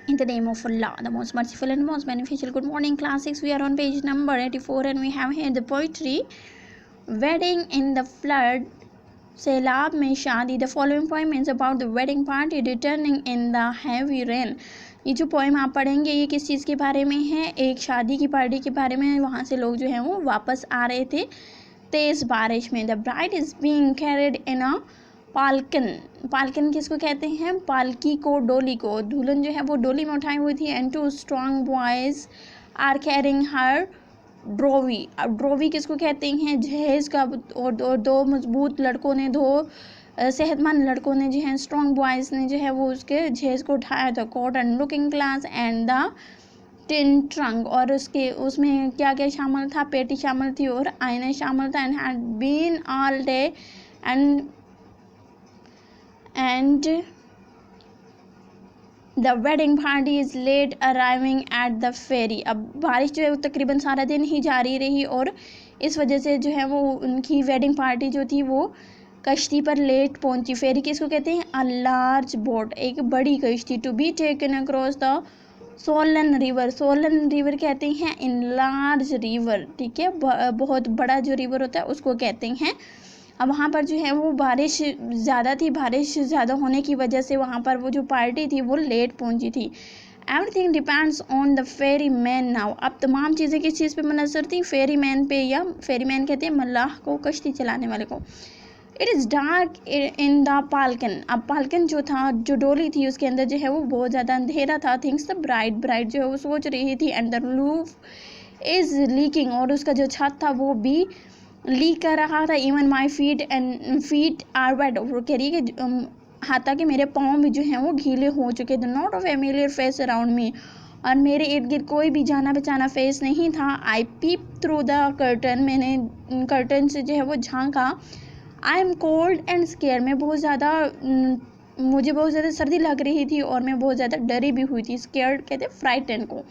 In the name of Allah, the most merciful and most beneficial. Good morning, class 6. We are on page number 84 and we have here the poetry Wedding in the Flood, Sailab Mein Shadi. The following poem is about the wedding party returning in the heavy rain. ये जो poem आप पढ़ेंगे ये किस चीज़ के बारे में है? एक शादी की पार्टी के बारे में। वहाँ से लोग जो हैं वो वापस आ रहे थे तेज़ बारिश में. The bride is being carried in a palanquin. Palanquin किसको कहते हैं? पालकी को, डोली को. दुल्हन जो है वो डोली में उठाई हुई थी. And two strong boys are carrying her ड्रोवी. अब ड्रोवी किसको कहते हैं? जहेज का. और दो मजबूत लड़कों ने, दो सेहतमंद लड़कों ने जो है, स्ट्रॉन्ग बॉयज़ ने जो है वो उसके जहेज को उठाया था. Cotton looking glass and the tin trunk. और उसमें क्या क्या शामिल था? पेटी शामिल थी और आईना शामिल था. And had been all day and the wedding party is late arriving at the ferry. अब बारिश जो है वो तकरीबन सारा दिन ही जारी रही और इस वजह से जो है वो उनकी वेडिंग पार्टी जो थी वो कश्ती पर लेट पहुंची. फेरी किसको कहते हैं? अ लार्ज बोट, एक बड़ी कश्ती. To be taken across the swollen river. Swollen river कहते हैं इन लार्ज रिवर. ठीक है, बहुत बड़ा जो रिवर होता है उसको कहते हैं. अब वहाँ पर जो है वो बारिश ज़्यादा थी. बारिश ज़्यादा होने की वजह से वहाँ पर वो जो पार्टी थी वो लेट पहुँची थी. Everything depends on the ferry man now. अब तमाम चीज़ें किस चीज़ पे मुनसर थी? फेरी मैन पे, या फेरी मैन कहते हैं मल्लाह को, कश्ती चलाने वाले को. It is dark in the palanquin. अब पालकन जो था, जो डोली थी, उसके अंदर जो है वो बहुत ज़्यादा अंधेरा था. थिंग्स द ब्राइड जो है वो सोच रही थी. And the roof is leaking. और उसका जो छत था वो भी लीक कर रहा था. Even my feet are wet. वो कह रही है कि हाथा कि मेरे पाँव भी जो हैं वो गीले हो चुके थे. Not a familiar face around me. और मेरे इर्द गिर्द कोई भी जाना पहचाना फेस नहीं था. I peep through the curtain. मैंने कर्टन से जो है वो झांका. I am cold and scare. मैं बहुत ज़्यादा, मुझे बहुत ज़्यादा सर्दी लग रही थी और मैं बहुत ज़्यादा डरी भी हुई थी. स्केयर्ड कहते हैं फ्राइटन को.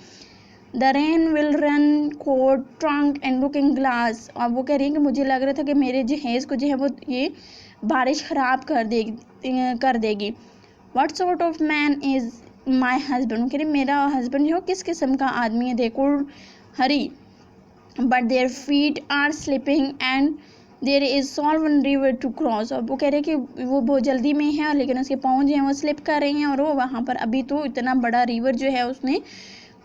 The rain will run coat trunk and looking glass. और वो कह रही है कि मुझे लग रहा था कि मेरे जहेज़ को जो है वो ये बारिश ख़राब कर देगी. What sort of man is my husband. कह रही मेरा हस्बैंड जो किस किस्म का आदमी है? They could hurry but their feet are slipping and there is swollen river to cross. और वो कह रहे हैं कि वो बहुत जल्दी में है लेकिन उसके पाँव जो हैं वो स्लिप कर रहे हैं और वो वहाँ पर अभी तो इतना बड़ा रिवर जो है उसने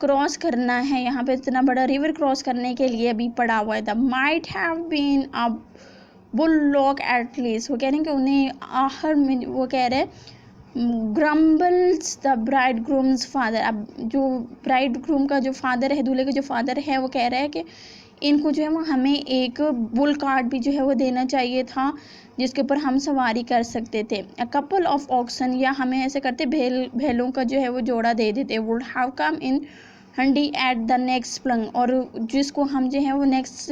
क्रॉस करना है. यहाँ पे इतना बड़ा रिवर क्रॉस करने के लिए अभी पड़ा हुआ है. The might have been a bulldog at least. वो कह रहे हैं कि उन्हें आखिर में, वो कह रहे हैं ग्रम्बल्स द ब्राइड ग्रूम्स फादर. अब जो ब्राइड ग्रूम का जो फादर है, दूल्हे का जो फादर है, वो कह रहा है कि इनको जो है वो हमें एक बुल कार्ट भी जो है वो देना चाहिए था जिसके ऊपर हम सवारी कर सकते थे. अ कपल ऑफ ऑक्सन, या हमें ऐसे करते भेलों का जो है वो जोड़ा दे देते. Would have come in handi at the next plunge. और जिसको हम जो है वो नेक्स्ट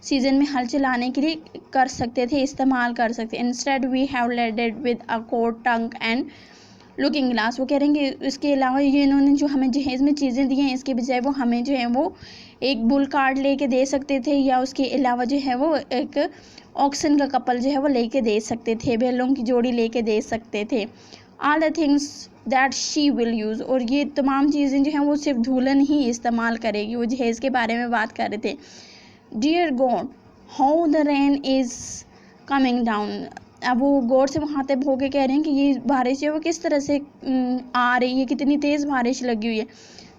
सीजन में हल चलाने के लिए कर सकते थे, इस्तेमाल कर सकते. Instead we have loaded with a coat trunk and looking glass. वो कह रहे हैं कि इसके अलावा ये इन्होंने जो हमें जहेज़ में चीज़ें दी हैं इसके बजाय वो हमें जो है वो एक बुल कार्ड लेके दे सकते थे, या उसके अलावा जो है वो एक ऑक्सन का कपल जो है वो लेके दे सकते थे, बैलों की जोड़ी लेके दे सकते थे. All the things that she will use. और ये तमाम चीज़ें जो हैं वो सिर्फ दुल्हन ही इस्तेमाल करेगी. वो जहेज़ के बारे में बात कर रहे थे. Dear God how the rain is coming down. अब वो गौर से वहाँ तक होके कह रहे हैं कि ये बारिश है वो किस तरह से आ रही है, कितनी तेज़ बारिश लगी हुई है.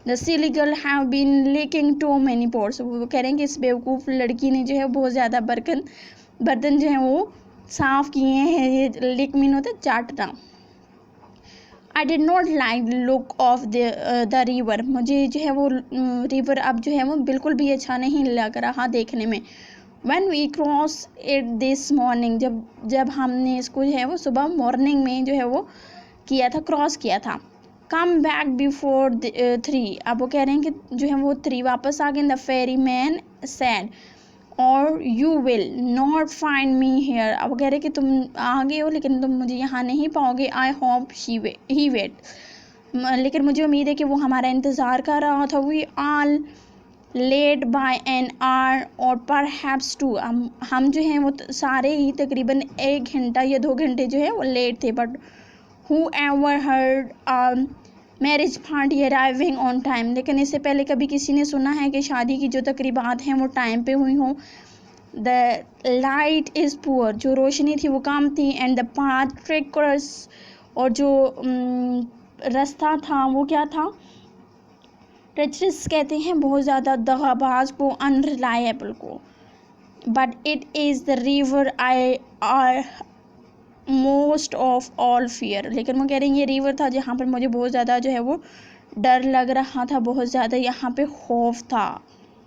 The silly girl have been leaking too many pots. वो कह रहे हैं कि इस बेवकूफ़ लड़की ने जो है बहुत ज़्यादा बर्तन जो है वो साफ़ किए हैं. ये लिक मीन होता है चाटना. I did not like look of the river. मुझे जो है वो रिवर अब जो है वो बिल्कुल भी अच्छा नहीं लग रहा देखने में. When we cross it this morning, जब हमने इसको जो है वो सुबह मॉर्निंग में जो है वो किया था, क्रॉस किया था. Come back before 3. अब वो कह रहे हैं कि जो है वो 3 वापस आ गए. The ferryman said, or you will not find me here. अब वो कह रहे हैं कि तुम आ गए हो लेकिन तुम मुझे यहाँ नहीं पाओगे. I hope he wait. लेकिन मुझे उम्मीद है कि वो हमारा इंतज़ार कर रहा था. We all late by an hour और परहैप्स 2. हम जो हैं वो सारे ही तकरीबन 1 घंटा या 2 घंटे जो है वो लेट थे. But who ever heard marriage party arriving on time, लेकिन इससे पहले कभी किसी ने सुना है कि शादी की जो तकरीबात हैं वो टाइम पे हुई हों। द लाइट इज़ पुअर, जो रोशनी थी वो कम थी। एंड द पाथ ट्रिकर्स, और जो रास्ता था वो क्या था, ट्रेचरस कहते हैं बहुत ज़्यादा दगाबाज को, अनरिलायबल को। But it is the river I R most of all fear, लेकिन वो कह रही हैं ये रिवर था जहाँ पर मुझे बहुत ज़्यादा जो है वो डर लग रहा था, बहुत ज़्यादा यहाँ पे खौफ था।